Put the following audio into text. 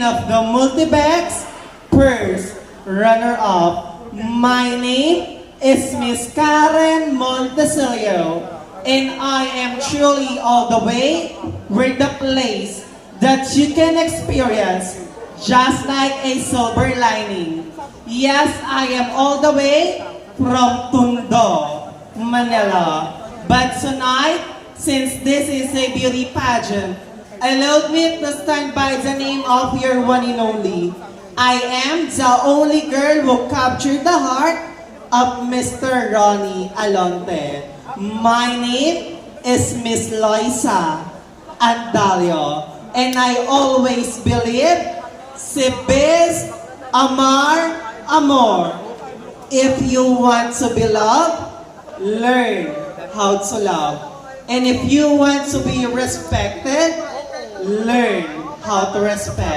queen of the Multibex first runner-up. My name is Miss Karen Montesilio, and I am truly all the way with the place that you can experience just like a silver lining. Yes, I am all the way from Tondo, Manila. But tonight, since this is a beauty pageant, allow me to stand by the name of your one and only. I am the only girl who captured the heart of Mr. Ronnie Alonte. My name is Miss Loisa Andalio, and I always believe si bis amar amor. If you want to be loved, learn how to love. And if you want to be respected, learn how to respect.